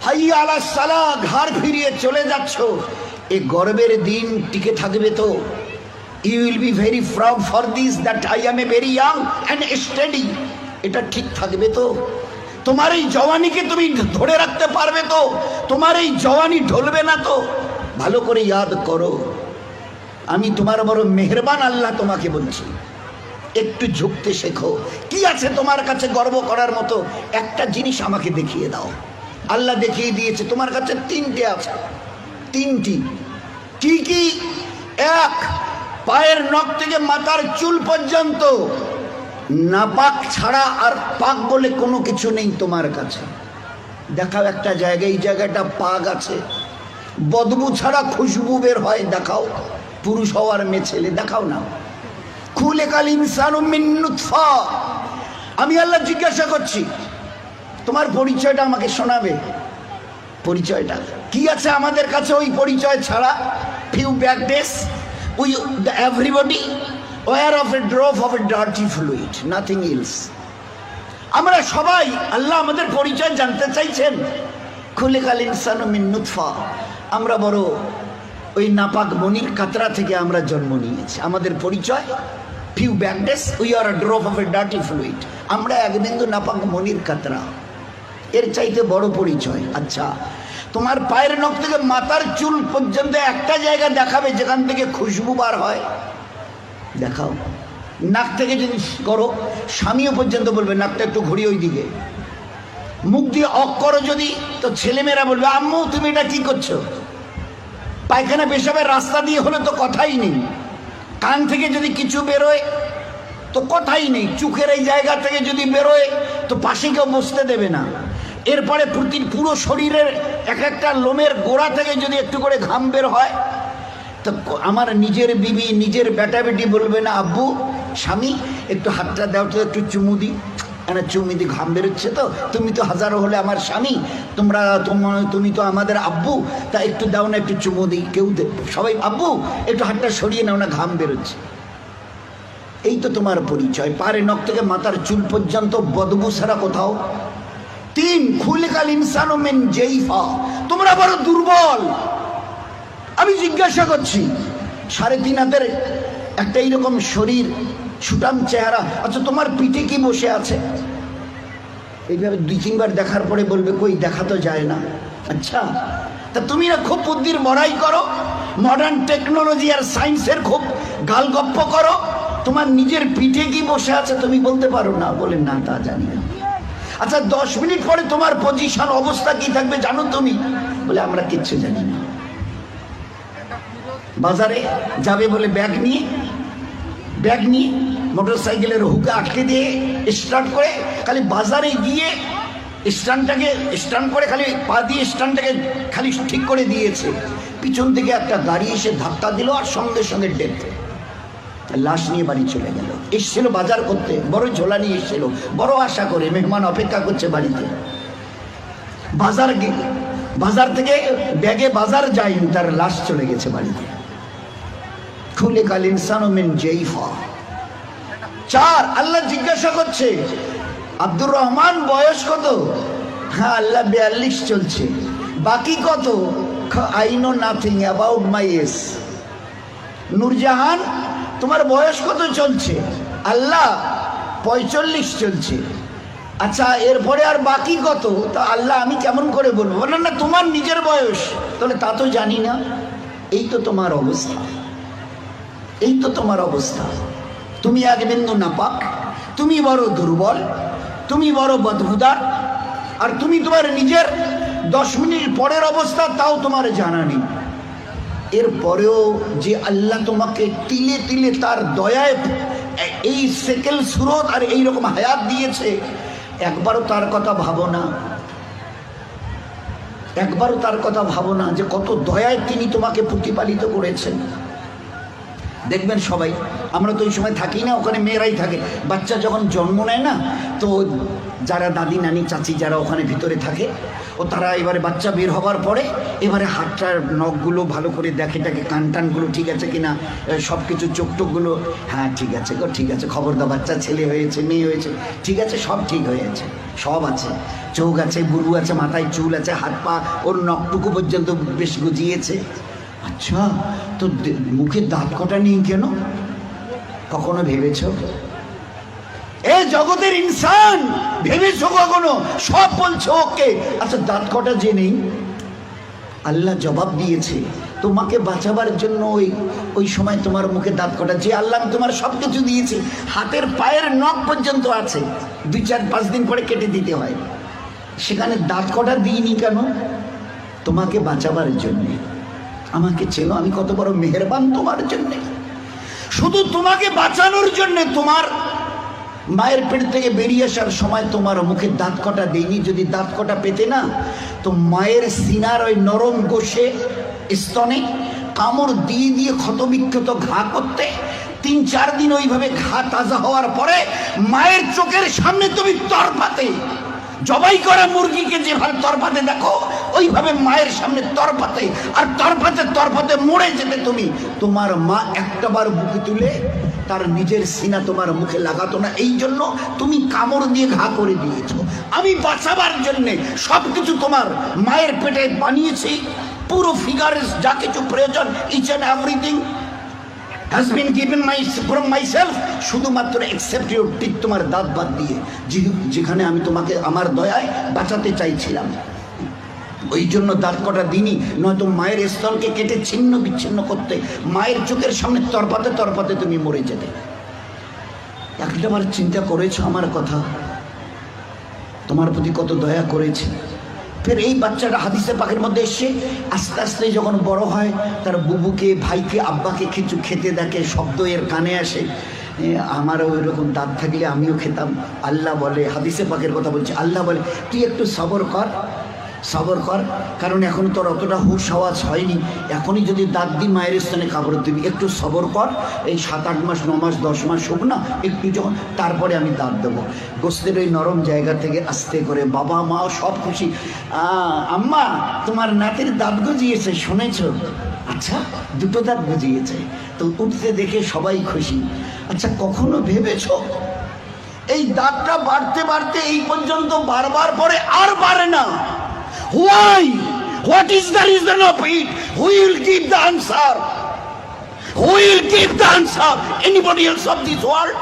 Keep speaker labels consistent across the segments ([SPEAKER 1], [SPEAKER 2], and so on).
[SPEAKER 1] হাইয়া আলাস সালাহ, ঘাড় ফিরিয়ে চলে যাচ্ছ, এই গর্বের দিন টিকে থাকবে তো? You will be very proud for this that I am a very young and steady. এটা ঠিক থাকবে তো? তোমার এই জওয়ানিকে তুমি ধরে রাখতে পারবে তো? তোমার এই জওয়ানি ঢলবে না তো? ভালো করে ইয়াদ করো, আমি তোমার বড় মেহেরবান আল্লাহ তোমাকে বলছি, একটু ঝুঁকতে শেখো। কি আছে তোমার কাছে গর্ব করার মতো? একটা জিনিস আমাকে দেখিয়ে দাও। আল্লাহ দেখিয়ে দিয়েছে তোমার কাছে তিনটে আছে, তিনটি। কি কি? এক, পায়ের নখ থেকে মাথার চুল পর্যন্ত নাপাক ছাড়া আর পাক বলে কোনো কিছু নেই তোমার কাছে। দেখাও একটা জায়গায়, এই জায়গাটা পাক আছে, বদবু ছাড়া খুশবু বের হয়, দেখাও। পুরুষ হওয়ার মেয়ে ছেলে, দেখাও না। খুলিকাল ইনসানু মিন নুতফা। আমি আল্লাহ জিজ্ঞাসা করছি, তোমার পরিচয়টা আমাকে শোনাবে। পরিচয়টা কি আছে আমাদের কাছে ওই পরিচয় ছাড়া? Few back days we everybody were of a drop of a dirty fluid, nothing else. আমরা সবাই, আল্লাহ আমাদের পরিচয় জানতে চাইছেন। খুলিকাল ইনসানু মিন নুতফা। আমরা বড় ওই নাপাক মনির কাতরা থেকে আমরা জন্ম নিয়েছি। আমাদের পরিচয় few back days we are a drop of a dirty fluid. আমরা এক বিন্দু নাপাক মনির কাতরা, এর চাইতে বড় পরিচয়। আচ্ছা, তোমার পায়ের নখ থেকে মাথার চুল পর্যন্ত একটা জায়গা দেখাবে যেখান থেকে খুশবু বার হয়, দেখাও। নাক থেকে যদি করো, স্বামীও পর্যন্ত বলবে নাকটা একটু ঘুরিয়ে ওই দিকে। মুখ দিয়ে অক করো যদি, তো ছেলেমেয়েরা বলবে আম্মু তুমি এটা কি করছো? পায়খানা পেশাবের রাস্তা দিয়ে হলে তো কথাই নেই। কান থেকে যদি কিছু বেরোয় তো কথাই নেই। চোখের এই জায়গা থেকে যদি বেরোয় তো পাশে কেউ বসতে দেবে না। এরপরে পুরো শরীরের এক একটা লোমের গোড়া থেকে যদি একটু করে ঘাম বের হয়, তো আমার নিজের বিবি, নিজের বেটা বেটি বলবে না আব্বু, স্বামী একটু হাতটা দাও তো, একটু চুমু দিই, চুমু দি, ঘাম বেরোচ্ছে তো, তুমি তো হাজারো হলে আমার স্বামী, তুমি তো আমাদের আব্বু, তা একটু দাও না, একটু চুমু দিই। কেউ সবাই আব্বু একটু হাতটা সরিয়ে নাও না, ঘাম বেরোচ্ছে। এই তো তোমার পরিচয়। পারে নখ থেকে মাথার চুল পর্যন্ত বদবু ছাড়া কোথাও। তিন, খুলিকাল ইনসানু মিন জাইফা। তোমরা বড় দুর্বল। আমি জিজ্ঞাসা করছি, 3.5 হাতের একটা এইরকম শরীর, সুটাম চেহারা, আচ্ছা তোমার পিঠে কি বসে আছে? এইভাবে 2-3 বার দেখার পরে বলবে কই, দেখা তো যায় না। আচ্ছা, তা তুমি না খুব বুদ্ধির বড়াই করো, মডার্ন টেকনোলজি আর সায়েন্সের খুব গালগপ্প করো, তোমার নিজের পিঠে কি বসে আছে তুমি বলতে পারো না? বলে না, তা জানি না। আচ্ছা 10 মিনিট পরে তোমার পজিশন, অবস্থা কি থাকবে জানো তুমি? বলে আমরা কিচ্ছু জানি না। বাজারে যাবে বলে ব্যাগ নিয়ে মোটর সাইকেলের হুকে আটকে দিয়ে স্টার্ট করে, খালি বাজারে গিয়ে স্ট্যান্ড করে খালি পা দিয়ে স্ট্যান্ডটাকে খালি ঠিক করে দিয়েছে, পিছন থেকে একটা গাড়ি এসে ধাক্কা দিল আর সঙ্গে সঙ্গে ডেথ। লাশ নিয়ে বাড়ি চলে গেল। এসছিল বাজার করতে, বড় ঝোলা নিয়ে এসছিল, বড় আশা করে মেহমান অপেক্ষা করছে বাড়িতে। বাজার থেকে ব্যাগে বাজার যায়নি, তার লাশ চলে গেছে বাড়িতে। খুলিকাল ইনসানু মিন জাইফা। 4, আল্লাহ জিজ্ঞাসা করছে আব্দুর রহমান বয়স কত? হ্যাঁ আল্লাহ 42 চলছে। বাকি কত? I know nothing about my age. Nurjahan তোমার বয়স কত চলছে? আল্লাহ 45 চলছে। আচ্ছা এরপরে আর বাকি কত? তা আল্লাহ আমি কেমন করে বলবো? বলেন না তোমার নিজের বয়স, তাহলে তা তো জানি না। এই তো তোমার অবস্থা, এই তো তোমার অবস্থা। তুমি এক বিন্দু নাপাক, তুমি বড় দুর্বল, তুমি বড় বদবুদার, আর তুমি তোমার নিজের 10 মিনিট পরের অবস্থা তাও তোমার জানা নেই। এরপরেও যে আল্লাহ তোমাকে তিলে তিলে তার দয়ায় এই সেকেল সুরত আর এইরকম হায়াত দিয়েছে, একবারও তার কথা ভাবো না। একবারও তার কথা ভাবো না যে কত দয়ায় তিনি তোমাকে প্রতিপালিত করেছেন। দেখবেন সবাই, আমরা তো ওই সময় থাকি না, ওখানে মেয়েরাই থাকে। বাচ্চা যখন জন্ম নেয় না, তো যারা দাদি নানি চাচি যারা ওখানে ভিতরে থাকে, ও তারা এবারে বাচ্চা বের হবার পরে এবারে হাতটার নখগুলো ভালো করে দেখে, টাকে কান টানগুলো ঠিক আছে কিনা, সব কিছু চোখ টোকগুলো, হ্যাঁ ঠিক আছে গো, ঠিক আছে, খবরদার বাচ্চা ছেলে হয়েছে মেয়ে হয়েছে, ঠিক আছে, সব ঠিক হয়েছে। সব আছে, চোখ আছে, বুরু আছে, মাথায় চুল আছে, হাত পা ওর নখটুকু পর্যন্ত বেশ গজিয়েছে। আচ্ছা, তো মুখে দাঁত কটা নেই কেন? কখনো ভেবেছ? এ জগতের ইনসান, ভেবেছো কখনো? সব বলছো ওকে, আচ্ছা দাঁত কটা যে নেই? আল্লাহ জবাব দিয়েছে তোমাকে বাঁচাবার জন্য। ওই সময় তোমার মুখে দাঁত কটা, যে আল্লাহ তোমার সব কিছু দিয়েছে, হাতের পায়ের নখ পর্যন্ত আছে, 2-4-5 দিন পরে কেটে দিতে হয়, সেখানে দাঁত কটা দিইনি কেন? তোমাকে বাঁচাবার জন্যে। আমাকে চেনো, আমি কত বড় মেহেরবান তোমার জন্যে। শুধু তোমাকে বাঁচানোর জন্যে তোমার মায়ের পেট থেকে বেরিয়ে আসার সময় তোমার মুখে দাঁত কটা দেয়নি। যদি দাঁত কটা পেতে না, তো মায়ের সিনার ওই নরম গোশে স্তনে কামড় দিয়ে দিয়ে ক্ষতবিক্ষত ঘা করতে, 3-4 দিন ওইভাবে ঘা তাজা হওয়ার পরে মায়ের চোখের সামনে তুমি তরপাতে, জবাই করা মুরগিকে যেভাবে তরপাতে দেখো, ওইভাবে মায়ের সামনে তরপাতে, আর তরপাতে তরপাতে মরে যেতে তুমি। তোমার মা একটাবার বুকে তুলে তার নিজের সিনা তোমার মুখে লাগাতো না, এই জন্য তুমি কামড় দিয়ে ঘা করে দিয়েছো। আমি বাঁচাবার জন্যে সব কিছু তোমার মায়ের পেটে বানিয়েছি, পুরো ফিগারের যা কিছু প্রয়োজন, each and everything has been given from myself, শুধুমাত্র except your teeth, তোমার দাঁত বাদ দিয়ে, যেখানে আমি তোমাকে আমার দয়ায় বাঁচাতে চাইছিলাম। ওই জন্য দাঁত কটা দিনই, নয়তো মায়ের স্তনকে কেটে ছিন্ন বিচ্ছিন্ন করতে, মায়ের চোখের সামনে তরপাতে তরপাতে তুমি মরে যেতে। একটাবার চিন্তা করেছো আমার কথা? তোমার প্রতি কত দয়া করেছে। ফের এই বাচ্চাটা হাদিসে পাকের মধ্যে এসে আস্তে আস্তে যখন বড় হয়, তার বুবুকে, ভাইকে, আব্বাকে কিছু খেতে দেখে, শব্দ এর কানে আসে, আমারও ওই রকম দাঁত থাকলে আমিও খেতাম। আল্লাহ বলে, হাদিসে পাকের কথা বলছে, আল্লাহ বলে তুই একটু সবর কর, সবর কর, কারণ এখন তোর অতটা হুশ আওয়াজ হয়নি, এখনই যদি দাঁত দি মায়ের স্থানে কাপড় দিবি, একটু সবর কর, এই 7-8 মাস 9 মাস 10 মাস হোক না, একটু যখন, তারপরে আমি দাঁত দেবো। গোস্তের ওই নরম জায়গা থেকে আস্তে করে বাবা মাও সব খুশি, আম্মা তোমার নাতির দাঁত গজিয়েছে শুনেছ? আচ্ছা, 2টো দাঁত গজিয়েছে, তো উঠতে দেখে সবাই খুশি। আচ্ছা, কখনো ভেবেছ এই দাঁতটা বাড়তে বাড়তে এই পর্যন্ত বারবার পরে আর বাড়ে না? Why? What is the reason of it? Who will give the answer? Who will give the answer? Anybody else of this world?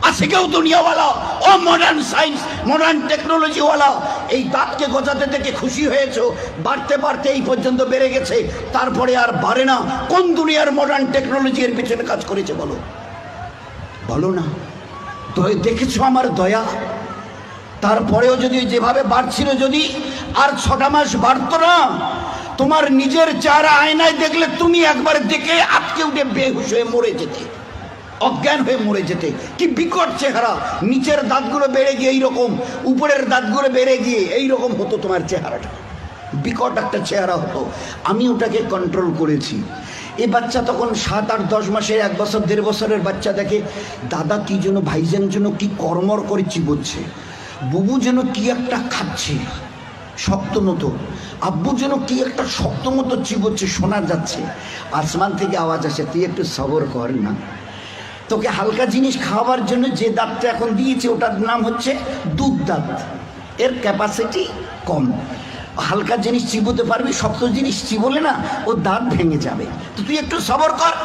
[SPEAKER 1] আছে কেউ দুনিয়াওয়ালা ও মডার্ন সায়েন্স, মডার্ন টেকনোলজিওয়ালা এই দাঁতকে গজাতে দেখে খুশি হয়েছো? বাড়তে বাড়তে এই পর্যন্ত বেড়ে গেছে, তারপরে আর বাড়ে না। কোন দুনিয়ার মডার্ন টেকনোলজি এর পিছনে কাজ করেছে বলো? বলো না। দেখেছো আমার দয়া? তারপরেও যদি যেভাবে বাড়ছিল, যদি আর 6টা মাস বাড়তো না, তোমার নিজের চেহারা আয়নায় দেখলে তুমি একবার দেখে আটকে উঠে বেহুশ হয়ে মরে যেতে, অজ্ঞান হয়ে মরে যেতে। কি বিকট চেহারা! নিচের দাঁতগুলো বেড়ে গিয়ে এইরকম, উপরের দাঁতগুলো বেড়ে গিয়ে এইরকম হতো তোমার চেহারাটা, বিকট একটা চেহারা হতো। আমি ওটাকে কন্ট্রোল করেছি। এই বাচ্চা তখন 7-8-10 মাসের, 1 বছর 1.5 বছরের বাচ্চা দেখে দাদা কি যেন, ভাইজান যেন কি কর্মর করে চিবোচ্ছে, বুবু যেন কি একটা খাচ্ছে শক্ত মতো, আব্বু যেন কি একটা শক্ত মতো চিবোচ্ছে, শোনা যাচ্ছে। আসমান থেকে আওয়াজ আসে, তুই একটু সবর কর না, তোকে হালকা জিনিস খাওয়াবার জন্য যে দাঁতটা এখন দিয়েছে ওটার নাম হচ্ছে দুধ দাঁত, এর ক্যাপাসিটি কম, হালকা জিনিস চিবোতে পারবি, শক্ত জিনিস চিবোলে না ও দাঁত ভেঙে যাবে, তো তুই একটু সবর কর।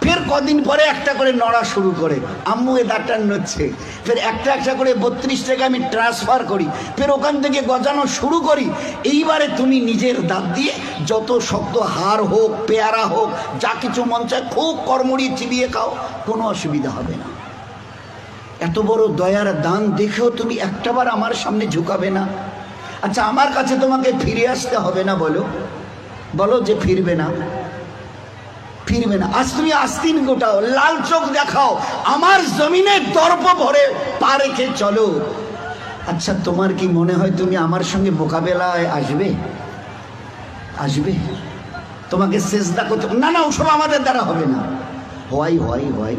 [SPEAKER 1] ফের কদিন পরে একটা করে নড়া শুরু করে, আম্মু এ দাঁতটা নড়ছে, ফের একটা একটা করে 32 টাকা আমি ট্রান্সফার করি, ফের ওখান থেকে গজানো শুরু করি। এইবারে তুমি নিজের দাঁত দিয়ে যত শক্ত হাড় হোক, পেয়ারা হোক, যা কিছু মন চায় খুব কড়মড়িয়ে চিবিয়ে খাও, কোনো অসুবিধা হবে না। এত বড় দয়ার দান দেখেও তুমি একটাবার আমার সামনে ঝুঁকাবে না? আচ্ছা, আমার কাছে তোমাকে ফিরে আসতে হবে না? বলো বলো যে ফিরবে না, ফিরবে না। আজ তুমি আস্তিন গোটাও, লাল চোখ দেখাও, আমার জমিনে দর্প ভরে পা রেখে চলো। আচ্ছা, তোমার কি মনে হয় তুমি আমার সঙ্গে মোকাবেলায় আসবে? আসবে? তোমাকে সেজদা করতে না, না, ওসব আমাদের দ্বারা হবে না। হয় হয় হয়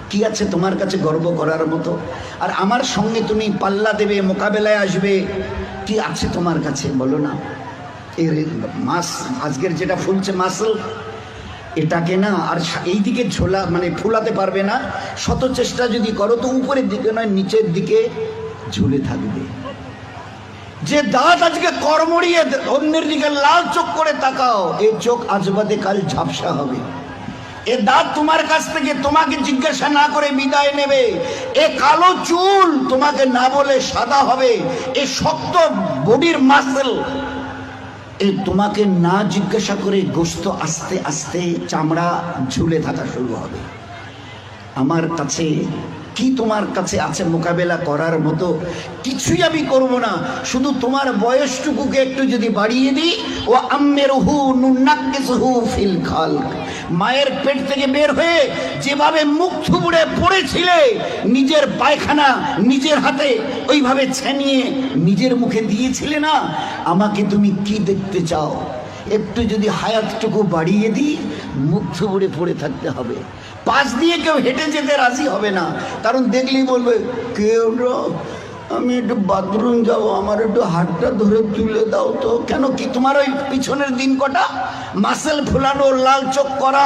[SPEAKER 1] কি আছে তোমার কাছে গর্ব করার মতো? আর আমার সঙ্গে তুমি পাল্লা দেবে, মোকাবেলায় আসবে, কি আছে তোমার কাছে বলো না? এর মাস আজকের যেটা ফুলছে মাসল, এটাকে না আর এই দিকে ঝোলা মানে ফুলাতে পারবে না। শত চেষ্টা যদি করো তো উপরের দিকে নয়, নিচের দিকে ঝুলে থাকবে। যে দাঁত আজকে কর্মড়িয়ে অন্যের দিকে লাল চোখ করে তাকাও, এই চোখ আজ বাদে কাল ঝাপসা হবে। এ দাঁত তোমার কাছ থেকে তোমাকে জিজ্ঞাসা না করে বিদায় নেবে। এ কালো চুল তোমাকে না বলে সাদা হবে। এ শক্ত বডির মাসেল এ তোমাকে না জিজ্ঞাসা করে গোশত আস্তে আস্তে চামড়া ঝুলে থাকা শুরু হবে। আমার কাছে কি তোমার কাছে আছে মোকাবেলা করার মতো? কিছুই আমি করব না, শুধু তোমার বয়সটুকুকে একটু যদি বাড়িয়ে দিই। ও আম্মেরহু নুনাক্কিসহু ফিল খালক, মায়ের পেট থেকে বের হয়ে যেভাবে মুখ থুবড়ে পড়েছিলে, নিজের পায়খানা নিজের হাতে ওইভাবে ছেনিয়ে নিজের মুখে দিয়েছিলে না, আমাকে তুমি কি দেখতে চাও? একটু যদি হায়াতটুকু বাড়িয়ে দিই, মুখ থুবড়ে পড়ে থাকতে হবে। পাশ দিয়ে কেউ হেঁটে যেতে রাজি হবে না, কারণ দেখলেই বলবে কেউ আমি একটু বাথরুম যাবো, আমার একটু হাতটা ধরে তুলে দাও তো। কেন কি তোমার ওই পিছনের দিন কটা মাসেল ফুলানো, লাল চোখ করা,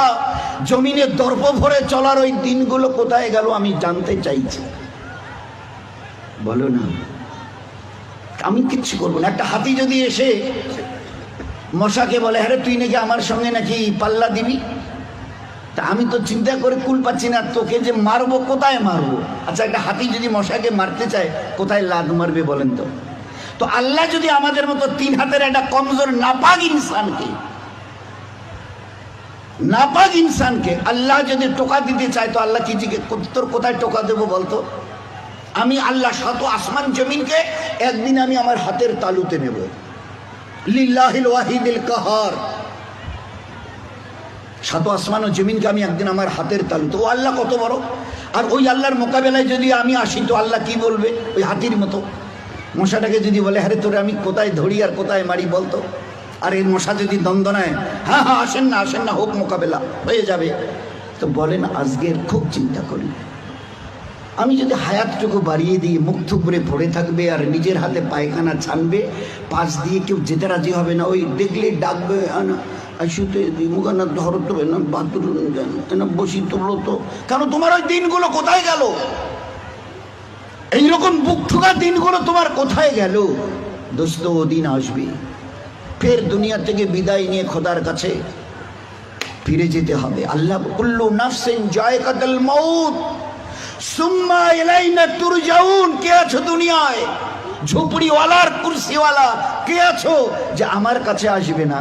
[SPEAKER 1] জমিনে দর্প ভরে চলার ওই দিনগুলো কোথায় গেল আমি জানতে চাইছি। বলো না, আমি কিচ্ছু করবো না। একটা হাতি যদি এসে মশাকে বলে আরে তুই নাকি আমার সঙ্গে নাকি পাল্লা দিবি, তা আমি তো চিন্তা করে কুল পাচ্ছি না, তোকে যে মারবো কোথায় মারবো। আচ্ছা, একটা হাতি যদি মশাকে মারতে চায় কোথায় লাদ মারবে বলেন তো? তো আল্লাহ যদি আমাদের মতো 3 হাতের একটা কমজোর নাপাক ইনসানকে আল্লাহ যদি টোকা দিতে চায়, তো আল্লাহ কি তোর কোথায় টোকা দেবো বলতো? আমি আল্লাহ শত আসমান জমিনকে একদিন আমি আমার হাতের তালুতে নেব। লিল্লাহিল ওয়াহিদিল কাহার, শত আসমান ও জমিনকে আমি একদিন আমার হাতের তালু। তো আল্লাহ কত বড়! আর ওই আল্লাহর মোকাবেলায় যদি আমি আসি, তো আল্লাহ কি বলবে? ওই হাতির মতো মশাটাকে যদি বলে আরে তোরে আমি কোথায় ধরি আর কোথায় মারি বলতো? আর এই মশা যদি দ্বন্দ্বনায় হ্যাঁ হ্যাঁ আসেন না হোক, মোকাবেলা হয়ে যাবে। তো বলেন, আজকের খুব চিন্তা করি, আমি যদি হায়াতটুকু বাড়িয়ে দিই, মুখ থুবড়ে পড়ে থাকবে আর নিজের হাতে পায়খানা ছানবে, পাশ দিয়ে কেউ যেতে রাজি হবে না। ওই দেখলেই ডাকবে আসুতে মুখানা ধরো তো না, বাথরুম যেন বসি তোলো তো। কেন তোমার ওই দিনগুলো কোথায় গেল? এইরকম বুক ঠুকা দিনগুলো তোমার কোথায় গেল? দোস্ত, ও দিন আসবে, ফের দুনিয়া থেকে বিদায় নিয়ে খোদার কাছে ফিরে যেতে হবে। আল্লাহ কুল্লু নাফসিন যায়কাতুল মাউত সুম্মা ইলাইনা তুরজাউন। কে আছো দুনিয়ায়? ঝুপড়িওয়ালার কুরসিওয়ালা কে আছো যে আমার কাছে আসবে না?